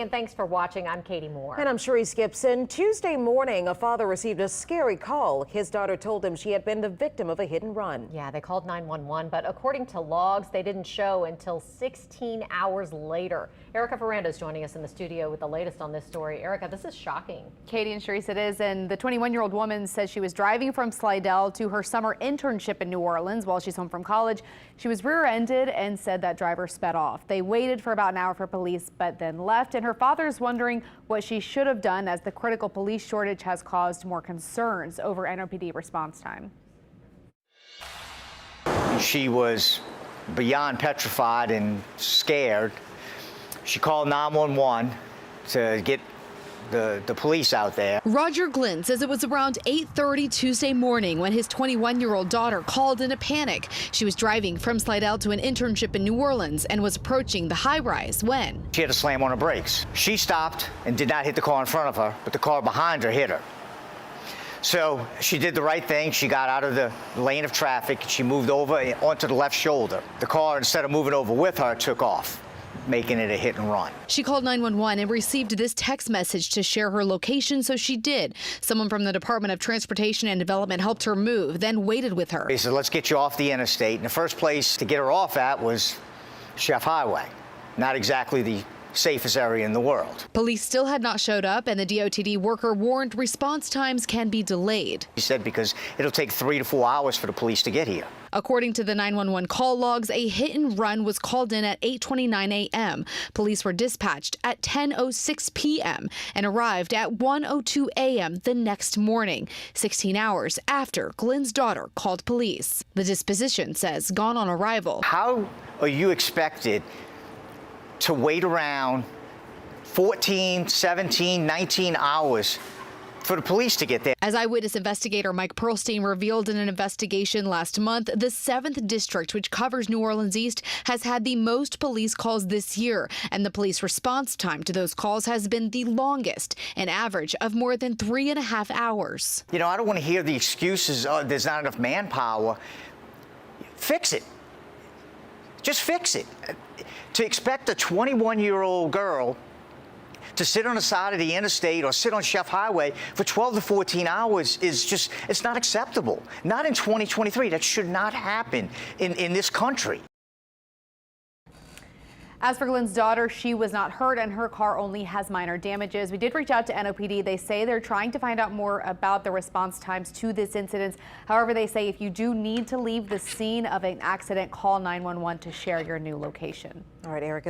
And thanks for watching. I'm Katie Moore. And I'm Cherise Gibson. Tuesday morning, a father received a scary call. His daughter told him she had been the victim of a hit and run. Yeah, they called 911, but according to logs, they didn't show until 16 hours later. Erica Ferranda is joining us in the studio with the latest on this story. Erica, this is shocking. Katie and Cherise, it is. And the 21-year-old woman says she was driving from Slidell to her summer internship in New Orleans while she's home from college. She was rear-ended and said that driver sped off. They waited for about an hour for police, but then left. And her father is wondering what she should have done, as the critical police shortage has caused more concerns over NOPD response time. She was beyond petrified and scared. She called 911 to get the police out there. Roger Glynn says it was around 8:30 Tuesday morning when his 21-year-old daughter called in a panic. She was driving from Slidell to an internship in New Orleans and was approaching the high-rise when She had to slam on her brakes. She stopped and did not hit the car in front of her, but the car behind her hit her. So she did the right thing. She got out of the lane of traffic. She moved over onto the left shoulder. The car, instead of moving over with her, took off, making it a hit and run. She called 911 and received this text message to share her location, so she did. Someone from the Department of Transportation and Development helped her move, then waited with her. He said, let's get you off the interstate. And the first place to get her off at was Chef Highway. Not exactly the safest area in the world. Police still had not showed up, and the DOTD worker warned response times can be delayed. He said because it'll take 3 to 4 hours for the police to get here. According to the 911 call logs, a hit and run was called in at 8:29 a.m. Police were dispatched at 10:06 p.m. and arrived at 1:02 a.m. the next morning, 16 hours after Glynn's daughter called police. The disposition says gone on arrival. How are you expected to wait around 14, 17, 19 hours for the police to get there? As eyewitness investigator Mike Perlstein revealed in an investigation last month, the 7th District, which covers New Orleans East, has had the most police calls this year, and the police response time to those calls has been the longest, an average of more than 3.5 hours. You know, I don't want to hear the excuses, oh, there's not enough manpower. Fix it. Just fix it. To expect a 21-year-old girl to sit on the side of the interstate or sit on Chef Highway for 12 to 14 hours is just, it's not acceptable. Not in 2023. That should not happen in this country. As for Glynn's daughter, she was not hurt and her car only has minor damages. We did reach out to NOPD. They say they're trying to find out more about the response times to this incident. However, they say if you do need to leave the scene of an accident, call 911 to share your new location. All right, Erica.